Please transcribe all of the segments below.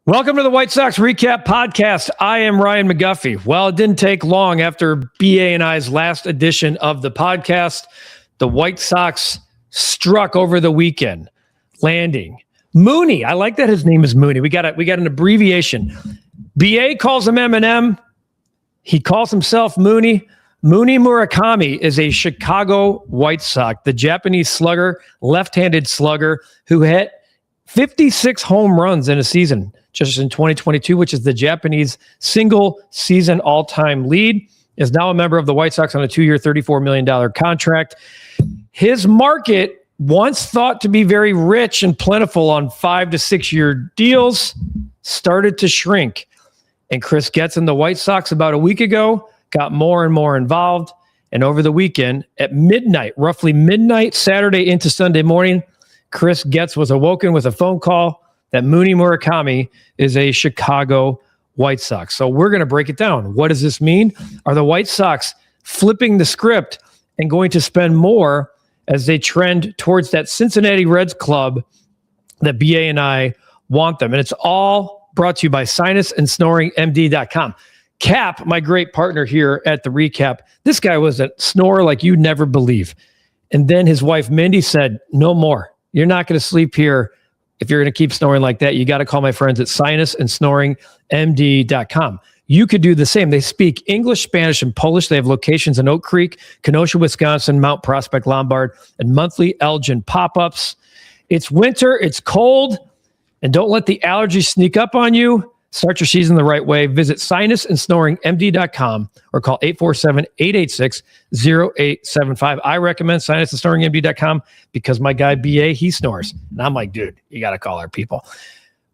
Welcome to the White Sox REKAP Podcast. I am Ryan McGuffey. Well, it didn't take long after BA and I's last edition of the podcast. The White Sox struck over the weekend, landing Mune. I like that his name is Mune. We got an abbreviation. BA calls him M&M. He calls himself Mune. Mune Murakami is a Chicago White Sox, the Japanese slugger, left-handed slugger who hit 56 home runs in a season just in 2022, which is the Japanese single season all-time lead, is now a member of the White Sox on a 2-year, $34 million contract. His market, once thought to be very rich and plentiful on 5 to 6 year deals, started to shrink. And Chris Getz and the White Sox about a week ago got more and more involved. And over the weekend at midnight, roughly midnight, Saturday into Sunday morning, Chris Getz was awoken with a phone call that Mune Murakami is a Chicago White Sox. So we're going to break it down. What does this mean? Are the White Sox flipping the script and going to spend more as they trend towards that Cincinnati Reds club that BA and I want them? And it's all brought to you by SinusandSnoringMD.com. Cap, my great partner here at the REKAP, this guy was a snorer like you'd never believe. And then his wife, Mindy, said, no more. You're not going to sleep here. If you're going to keep snoring like that, you got to call my friends at SinusandSnoringMD.com. You could do the same. They speak English, Spanish, and Polish. They have locations in Oak Creek, Kenosha, Wisconsin, Mount Prospect, Lombard, and monthly Elgin pop-ups. It's winter. It's cold. And don't let the allergies sneak up on you. Start your season the right way. Visit SinusandSnoringMD.com or call 847-886-0875. I recommend SinusandSnoringMD.com because my guy BA, he snores. And I'm like, dude, you got to call our people.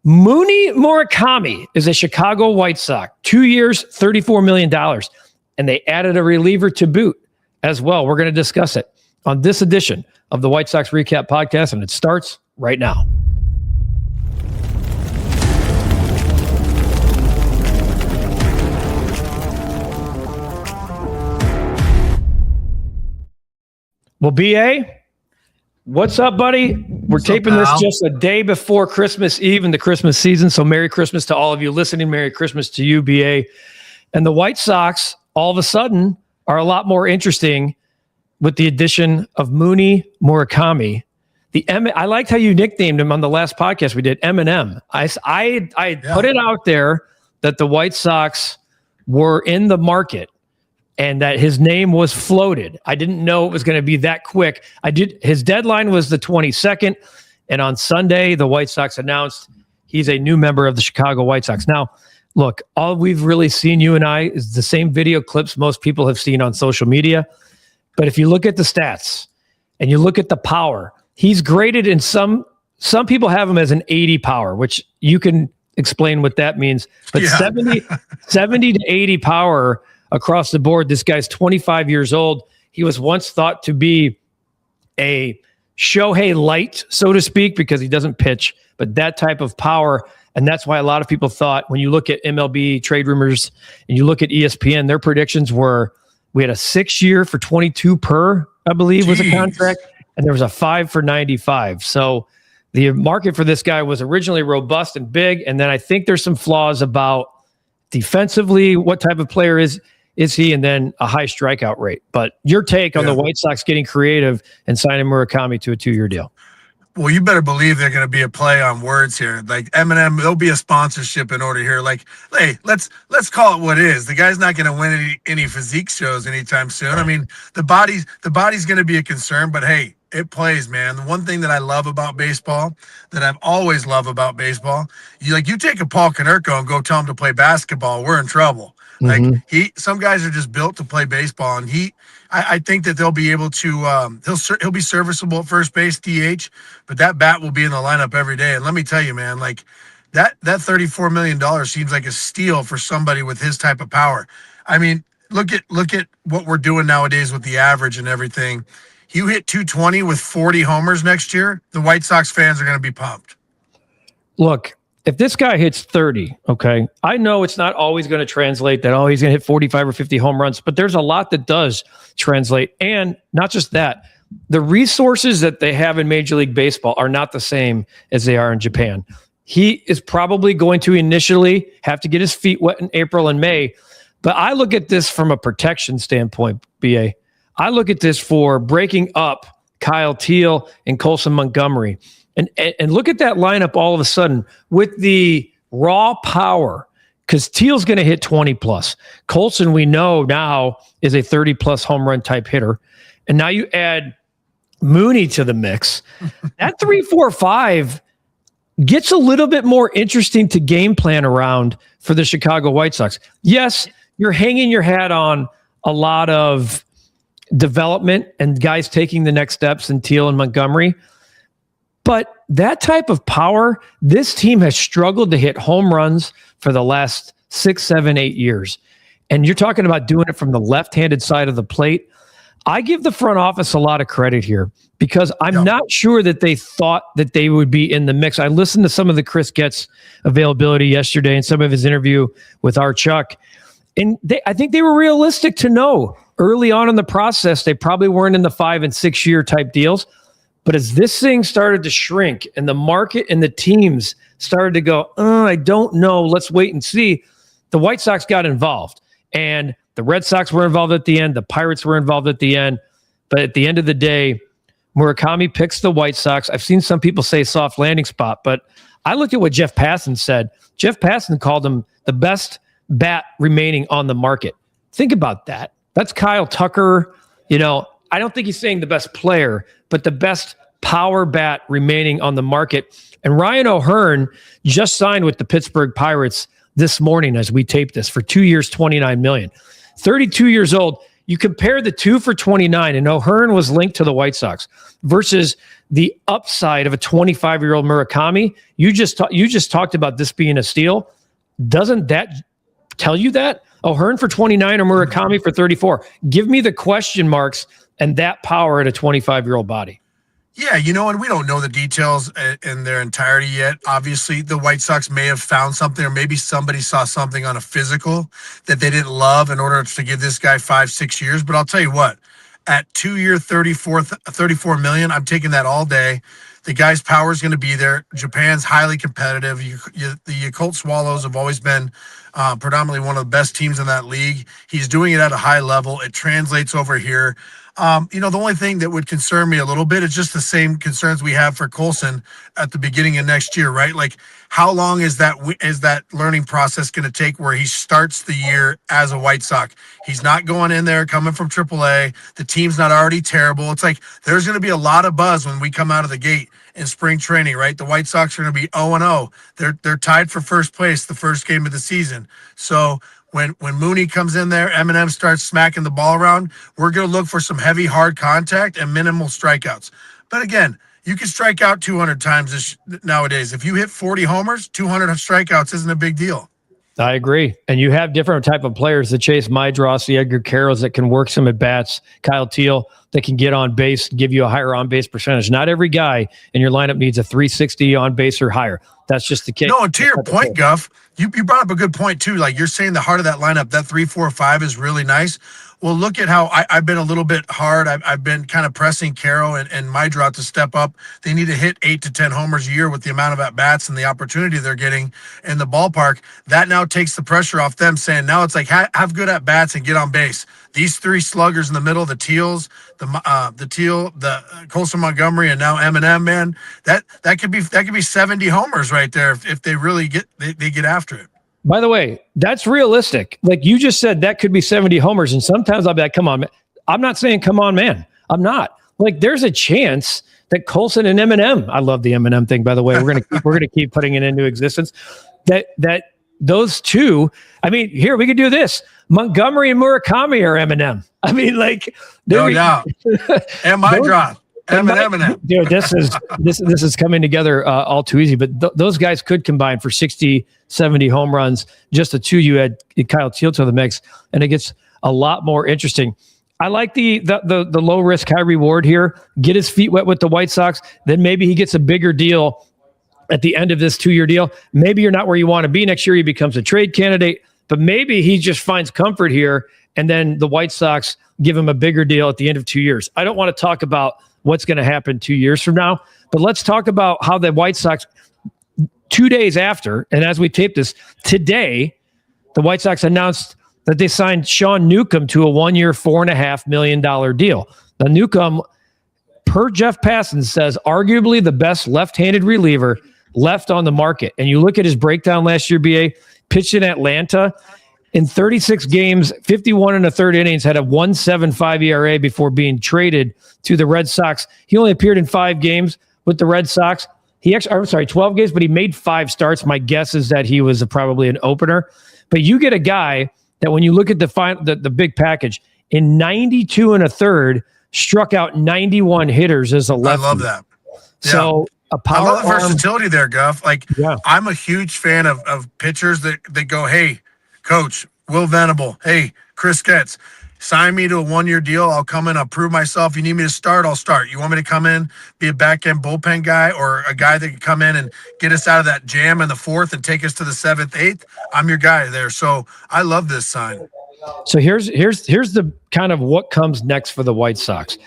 Mune Murakami is a Chicago White Sox. 2 years, $34 million. And they added a reliever to boot as well. We're going to discuss it on this edition of the White Sox REKAP Podcast, and it starts right now. Well, BA, what's up, buddy? We're taping this just a day before Christmas Eve and the Christmas season. So Merry Christmas to all of you listening. Merry Christmas to you, BA. And the White Sox, all of a sudden, are a lot more interesting with the addition of Mune Murakami. I liked how you nicknamed him on the last podcast we did, M&M. I put it out there that the White Sox were in the market and that his name was floated. I didn't know it was going to be that quick. His deadline was the 22nd, and on Sunday, the White Sox announced he's a new member of the Chicago White Sox. Now, look, all we've really seen, you and I, is the same video clips most people have seen on social media. But if you look at the stats and you look at the power, he's graded in some people have him as an 80 power, which you can explain what that means. But 70 to 80 power across the board. This guy's 25 years old. He was once thought to be a Shohei light, so to speak, because he doesn't pitch, but that type of power. And that's why a lot of people thought, when you look at MLB trade rumors and you look at ESPN, their predictions were, we had a 6-year for 22 per, I believe, was a contract, and there was a 5 for 95. So the market for this guy was originally robust and big. And then I think there's some flaws about defensively, what type of player is he, and then a high strikeout rate. But your take on the White Sox getting creative and signing Murakami to a 2-year deal? Well, you better believe they're going to be a play on words here. Like M&M, there'll be a sponsorship in order here. Like, hey, let's call it what it is. The guy's not going to win any physique shows anytime soon. I mean, the body's going to be a concern, but hey, it plays, man. The one thing that I love about baseball, that I've always loved about baseball, you take a Paul Konerko and go tell him to play basketball, we're in trouble. Like some guys are just built to play baseball, and I think that they'll be able to. He'll be serviceable at first base, DH, but that bat will be in the lineup every day. And let me tell you, man, like that $34 million seems like a steal for somebody with his type of power. I mean, look at what we're doing nowadays with the average and everything. You hit 220 with 40 homers next year, the White Sox fans are going to be pumped. Look. If this guy hits 30, okay, I know it's not always going to translate that, he's going to hit 45 or 50 home runs, but there's a lot that does translate. And not just that, the resources that they have in Major League Baseball are not the same as they are in Japan. he is probably going to initially have to get his feet wet in April and May. But I look at this from a protection standpoint, BA. I look at this for breaking up Kyle Teal and Colson Montgomery. And look at that lineup all of a sudden with the raw power, because Teal's going to hit 20 plus. Colson, we know now, is a 30 plus home run type hitter. And now you add Mune to the mix. That 3-4-5 gets a little bit more interesting to game plan around for the Chicago White Sox. Yes, you're hanging your hat on a lot of development and guys taking the next steps in Teal and Montgomery. But that type of power, this team has struggled to hit home runs for the last 6, 7, 8 years. And you're talking about doing it from the left-handed side of the plate. I give the front office a lot of credit here because I'm not sure that they thought that they would be in the mix. I listened to some of the Chris Getz availability yesterday and some of his interview with our Chuck. And I think they were realistic to know early on in the process, they probably weren't in the 5 and 6 year type deals. But as this thing started to shrink and the market and the teams started to go, I don't know, let's wait and see, the White Sox got involved. And the Red Sox were involved at the end. The Pirates were involved at the end. But at the end of the day, Murakami picks the White Sox. I've seen some people say soft landing spot, but I looked at what Jeff Passan said. Jeff Passan called him the best bat remaining on the market. Think about that. That's Kyle Tucker. I don't think he's saying the best player, but the best power bat remaining on the market. And Ryan O'Hearn just signed with the Pittsburgh Pirates this morning as we tape this for 2 years, $29 million. 32 years old. You compare the two for 29, and O'Hearn was linked to the White Sox versus the upside of a 25-year-old Murakami. You just talked about this being a steal. Doesn't that tell you that? O'Hearn for 29 or Murakami for 34? Give me the question marks and that power at a 25-year-old body. Yeah, and we don't know the details in their entirety yet. Obviously, the White Sox may have found something, or maybe somebody saw something on a physical that they didn't love in order to give this guy 5-6 years. But I'll tell you what, at 2 year, $34 million, I'm taking that all day. The guy's power is going to be there. Japan's highly competitive. The Yakult Swallows have always been predominantly one of the best teams in that league. He's doing it at a high level. It translates over here. The only thing that would concern me a little bit is just the same concerns we have for Colson at the beginning of next year, right? Like, how long is that learning process going to take where he starts the year as a White Sox? He's not going in there coming from AAA. The team's not already terrible. It's like there's going to be a lot of buzz when we come out of the gate in spring training, right? The White Sox are going to be 0-0. They're tied for first place the first game of the season. So when Mune comes in there, Eminem starts smacking the ball around, we're going to look for some heavy, hard contact and minimal strikeouts. But again, you can strike out 200 times nowadays. If you hit 40 homers, 200 strikeouts isn't a big deal. I agree. And you have different type of players, the Chase Maedros, the Edgar Carrolls that can work some at bats, Kyle Teal that can get on base, give you a higher on base percentage. Not every guy in your lineup needs a 360 on base or higher. That's just the case. No, and to your point, Guff, you brought up a good point too. Like you're saying the heart of that lineup, that 3-4-5 is really nice. Well, look at how I've been a little bit hard. I've been kind of pressing Carroll and Maedros to step up. They need to hit 8 to 10 homers a year with the amount of at-bats and the opportunity they're getting in the ballpark. That now takes the pressure off them, saying now it's like have good at-bats and get on base. These three sluggers in the middle, the Teals, the Colson Montgomery, and now Eminem, man, that could be 70 homers right there if they really get after it. By the way, that's realistic. Like you just said, that could be 70 homers. And sometimes I'll be like, come on, man. I'm not saying, come on, man. I'm not. Like there's a chance that Colson and Eminem, I love the Eminem thing, by the way. We're going to keep putting it into existence. That those two, I mean, here we could do this. Montgomery and Murakami are Eminem. I mean, like, no doubt. And Maedros. Eminem. Dude, this is coming together all too easy. But those guys could combine for 60, 70 home runs. Just the two, you add Kyle Teal to the mix, and it gets a lot more interesting. I like the low risk, high reward here. Get his feet wet with the White Sox. Then maybe he gets a bigger deal at the end of this 2-year deal. Maybe you're not where you want to be next year. He becomes a trade candidate, but maybe he just finds comfort here. And then the White Sox give him a bigger deal at the end of 2 years. I don't want to talk about what's going to happen 2 years from now, but let's talk about how the White Sox, 2 days after, and as we tape this today, the White Sox announced that they signed Sean Newcomb to a 1-year, $4.5 million deal. Now, Newcomb, per Jeff Passan, says arguably the best left-handed reliever left on the market. And you look at his breakdown last year, BA, pitched in Atlanta in 36 games, 51 and a third innings, had a 1.75 ERA before being traded to the Red Sox. He only appeared in 5 games with the Red Sox. 12 games, but he made 5 starts. My guess is that he was probably an opener. But you get a guy that when you look at the big package, in 92 and a third, struck out 91 hitters as a lefty. I love that. Yeah. So a power I love the arm, versatility there, Guff. I'm a huge fan of pitchers that go, hey, coach, Will Venable, hey, Chris Getz, sign me to a 1-year deal. I'll come in, I'll prove myself. You need me to start, I'll start. You want me to come in, be a back-end bullpen guy or a guy that can come in and get us out of that jam in the 4th and take us to the 7th, 8th? I'm your guy there. So I love this sign. So here's the kind of what comes next for the White Sox.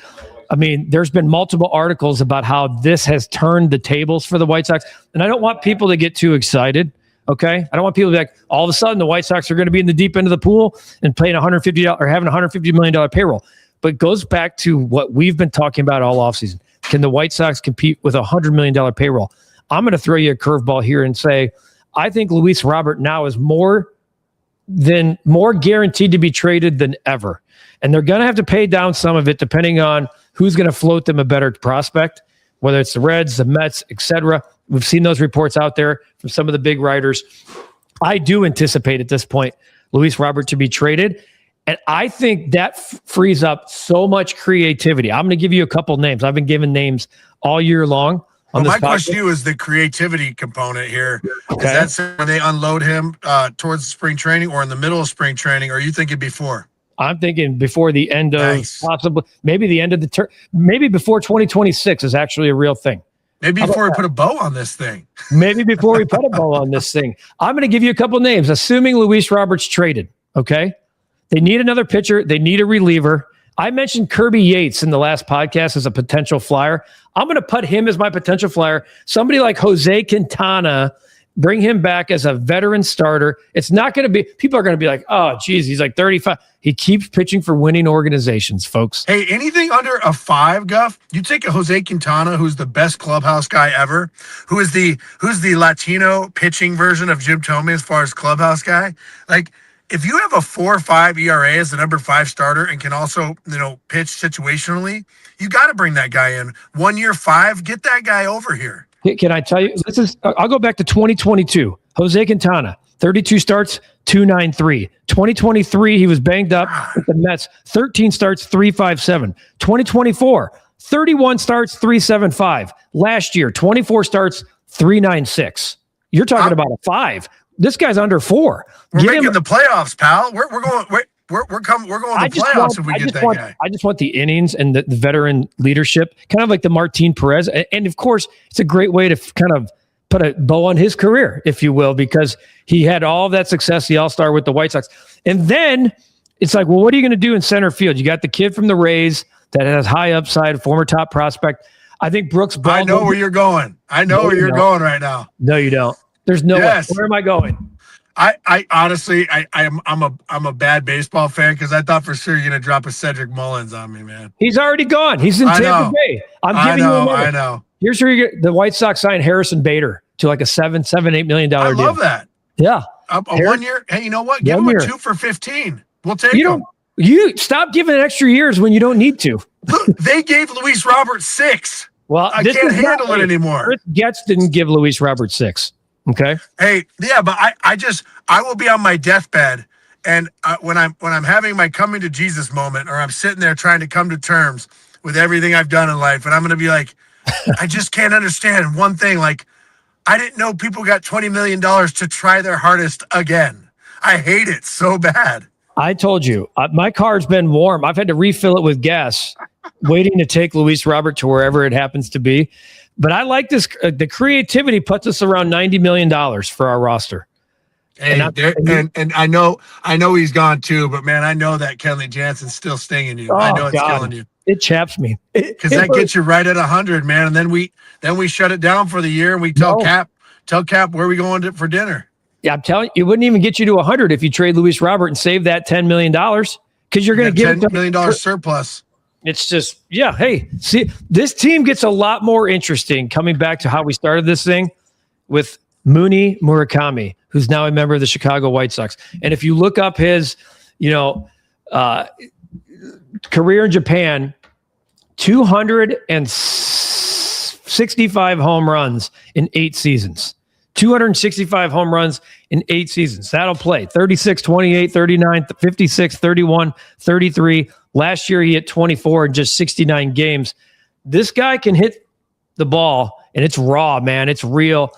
I mean, there's been multiple articles about how this has turned the tables for the White Sox. And I don't want people to get too excited. Okay. I don't want people to be like, all of a sudden the White Sox are going to be in the deep end of the pool and paying $150 or having $150 million payroll. But it goes back to what we've been talking about all offseason. Can the White Sox compete with a $100 million payroll? I'm going to throw you a curveball here and say, I think Luis Robert now is more guaranteed to be traded than ever. And they're going to have to pay down some of it depending on who's going to float them a better prospect, whether it's the Reds, the Mets, etc. We've seen those reports out there from some of the big writers. I do anticipate at this point Luis Robert to be traded. And I think that frees up so much creativity. I'm going to give you a couple names. I've been giving names all year long. My question to you is the creativity component here. Okay. Is that when they unload him towards spring training or in the middle of spring training, or are you thinking before? I'm thinking before the end of possibly, maybe the end of the term, maybe before 2026 is actually a real thing. Maybe before we put a bow on this thing. Maybe before we put a bow on this thing. I'm going to give you a couple names, assuming Luis Roberts traded. Okay. They need another pitcher. They need a reliever. I mentioned Kirby Yates in the last podcast as a potential flyer. I'm going to put him as my potential flyer. Somebody like Jose Quintana, bring him back as a veteran starter. It's not going to be, people are going to be like, oh, geez, he's like 35. He keeps pitching for winning organizations, folks. Hey, anything under a 5, Guff, you take a Jose Quintana, who's the best clubhouse guy ever, who's the Latino pitching version of Jim Thome as far as clubhouse guy. Like, if you have a 4.5 ERA as the number 5 starter and can also, pitch situationally, you got to bring that guy in. 1 year, 5, get that guy over here. Can I tell you, I'll go back to 2022. Jose Quintana, 32 starts, 2.93. 2023, he was banged up with the Mets, 13 starts, 3.57. 2024, 31 starts, 3.75. Last year, 24 starts, 3.96. You're talking about a 5. This guy's under 4. We're making the playoffs, pal. We're going to the playoffs if we get that guy. I just want the innings and the veteran leadership, kind of like the Martin Perez. And of course, it's a great way to kind of put a bow on his career, if you will, because he had all of that success, the All-Star with the White Sox. And then it's like, well, what are you going to do in center field? You got the kid from the Rays that has high upside, former top prospect. I think Brooks Baldwin. I know where you're going. Where you're going right now. No, you don't. There's no way. Where am I going? I honestly, I'm a bad baseball fan because I thought for sure you're gonna drop a Cedric Mullins on me, man. He's already gone. He's in Tampa Bay. I'm giving you another. I know. Here's where you get the White Sox signed Harrison Bader to like a $7-8 million deal. I love that. Yeah, a 1 year. Hey, you know what? Give him a 2 for 15. We'll take him. You stop giving extra years when you don't need to. Look, they gave Luis Roberts 6. Well, I can't handle it anymore. Chris Getz didn't give Luis Roberts 6. Okay. Hey, yeah, but I will be on my deathbed, and when I'm having my coming to Jesus moment, or I'm sitting there trying to come to terms with everything I've done in life, and I'm going to be like, I just can't understand one thing. Like, I didn't know people got $20 million to try their hardest again. I hate it so bad. I told you, my car's been warm. I've had to refill it with gas, waiting to take Luis Robert to wherever it happens to be. But I like this. The creativity puts us around $90 million for our roster. And I know he's gone too, but man, I know that Kenley Jansen's still stinging you. I know it's killing you. It chaps me because that gets you right at 100, man. And then we shut it down for the year, and we tell Cap Tell Cap where we going for dinner. Yeah, I'm telling you, it wouldn't even get you to 100 if you trade Luis Robert and save that $10 million because you're going to give $10 million surplus. It's just, yeah. Hey, see, this team gets a lot more interesting coming back to how we started this thing with Mune Murakami, who's now a member of the Chicago White Sox. And if you look up his, career in Japan, 265 home runs in 8 seasons. 265 home runs in 8 seasons. That'll play 36, 28, 39, 56, 31, 33. Last year, he hit 24 in just 69 games. This guy can hit the ball, and it's raw, man. It's real.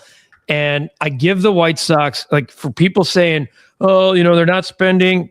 And I give the White Sox, like, for people saying, oh, they're not spending.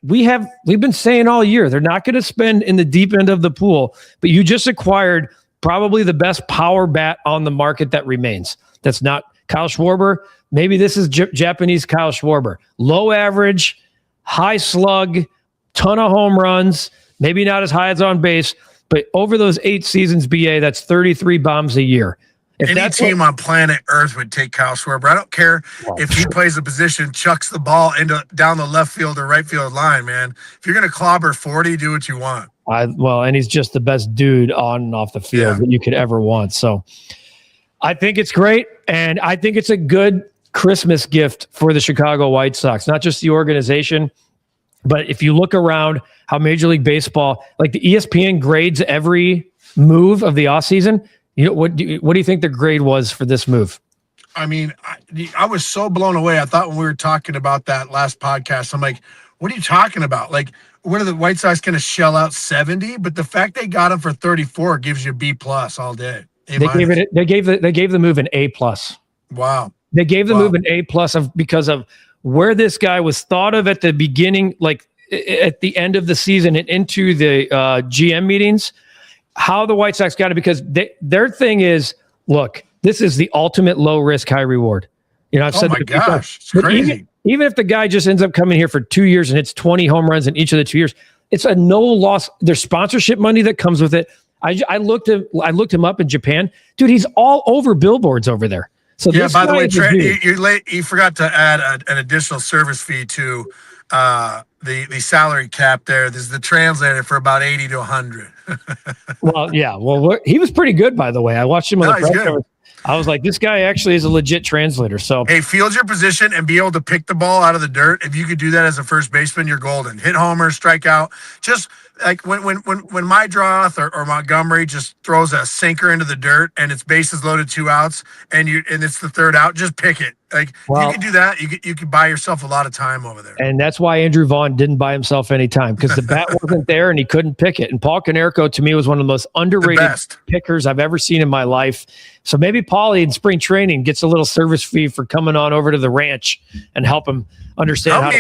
We've been saying all year, they're not going to spend in the deep end of the pool. But you just acquired probably the best power bat on the market that remains. That's not Kyle Schwarber. Maybe this is Japanese Kyle Schwarber. Low average, high slug, ton of home runs, maybe not as high as on base, but over those 8 seasons, BA, that's 33 bombs a year. Any team on planet Earth would take Kyle Schwarber. I don't care if he plays a position, chucks the ball down the left field or right field line, man. If you're going to clobber 40, do what you want. And he's just the best dude on and off the field that you could ever want. So I think it's great, and I think it's a good Christmas gift for the Chicago White Sox, not just the organization, but if you look around how Major League Baseball, like the ESPN grades every move of the offseason, what do you think the grade was for this move? I mean, I was so blown away. I thought when we were talking about that last podcast, I'm like, what are you talking about? Like, what are the White Sox going to shell out 70? But the fact they got him for 34 gives you B+ all day. They gave the move an A+. Wow. They gave the move an A+ because of where this guy was thought of at the beginning, like at the end of the season and into the GM meetings, how the White Sox got it, because their thing is, look, this is the ultimate low risk, high reward. I've said, oh my gosh, it's crazy. Even if the guy just ends up coming here for 2 years and hits 20 home runs in each of the 2 years, it's a no loss. There's sponsorship money that comes with it. I looked him up in Japan, dude. He's all over billboards over there. So yeah. By the way, you're late. You forgot to add an additional service fee to the salary cap. There, this is the translator for about 80 to 100. Well, yeah. Well, he was pretty good, by the way. I watched him on the press conference. I was like, this guy actually is a legit translator. So, hey, field your position and be able to pick the ball out of the dirt. If you could do that as a first baseman, you're golden. Hit homer, strike out. Just like when Mydroth or Montgomery just throws a sinker into the dirt and it's bases loaded, 2 outs, and it's the 3rd out, just pick it. Like, you can do that. You could buy yourself a lot of time over there. And that's why Andrew Vaughn didn't buy himself any time, because the bat wasn't there and he couldn't pick it. And Paul Konerko, to me, was one of the most underrated pickers I've ever seen in my life. So maybe Paulie in spring training gets a little service fee for coming on over to the ranch and help him understand how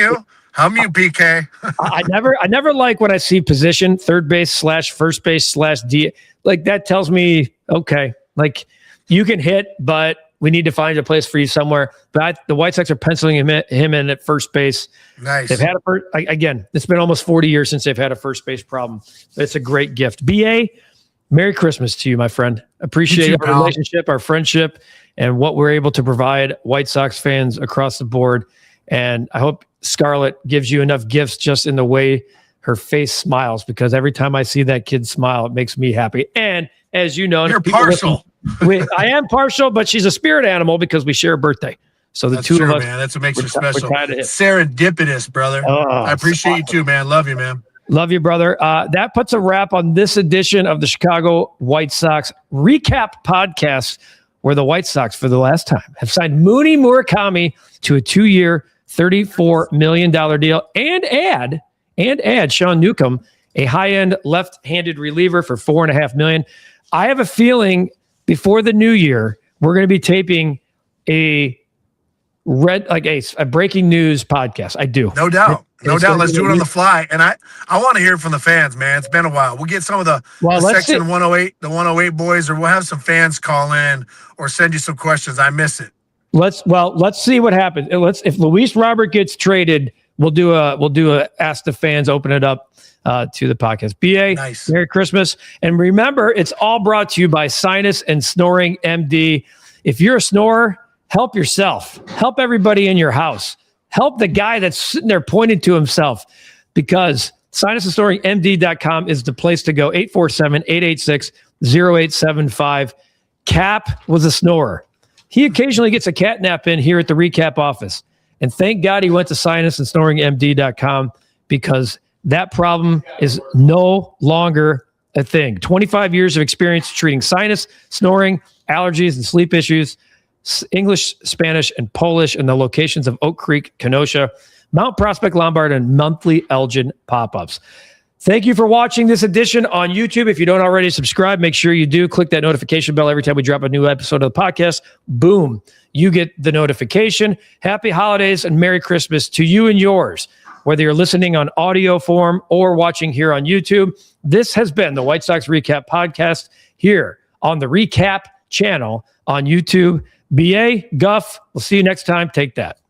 you PK. I never like when I see position, third base / first base / D. Like, that tells me, okay, like, you can hit, but we need to find a place for you somewhere. But the White Sox are penciling him in at first base. Nice. They've had again, it's been almost 40 years since they've had a first base problem. But it's a great gift. BA, Merry Christmas to you, my friend. Appreciate our relationship, our friendship, and what we're able to provide White Sox fans across the board. And I hope Scarlett gives you enough gifts just in the way her face smiles, because every time I see that kid smile, it makes me happy. And as you know, you're partial. I am partial, but she's a spirit animal because we share a birthday. So the two of us, man, that's what makes her special. Serendipitous, brother. I appreciate you too, man. Love you, man. Love you, brother. That puts a wrap on this edition of the Chicago White Sox Recap Podcast, where the White Sox, for the last time, have signed Mune Murakami to a 2-year, $34 million deal, and add Sean Newcomb, a high-end left-handed reliever, for $4.5 million. I have a feeling before the new year, we're going to be taping a breaking news podcast. I do. No doubt. Let's do it on the fly. And I want to hear from the fans, man. It's been a while. We'll get some of the Section 108, the 108 boys, or we'll have some fans call in or send you some questions. I miss it. Let's see what happens. If Luis Robert gets traded, we'll do a ask the fans, open it up to the podcast. BA, nice. Merry Christmas. And remember, it's all brought to you by Sinus and Snoring MD. If you're a snorer, help yourself. Help everybody in your house. Help the guy that's sitting there pointing to himself, because sinusandSnoringMD.com is the place to go. 847-886-0875. Cap was a snorer. He occasionally gets a cat nap in here at the recap office. And thank God he went to sinusandSnoringMD.com, because that problem is no longer a thing. 25 years of experience treating sinus, snoring, allergies, and sleep issues. English, Spanish, and Polish in the locations of Oak Creek, Kenosha, Mount Prospect, Lombard, and monthly Elgin pop-ups. Thank you for watching this edition on YouTube. If you don't already subscribe, make sure you do. Click that notification bell every time we drop a new episode of the podcast. Boom, you get the notification. Happy holidays and Merry Christmas to you and yours. Whether you're listening on audio form or watching here on YouTube, this has been the White Sox Recap Podcast here on the Recap channel on YouTube. BA, Guff, we'll see you next time. Take that.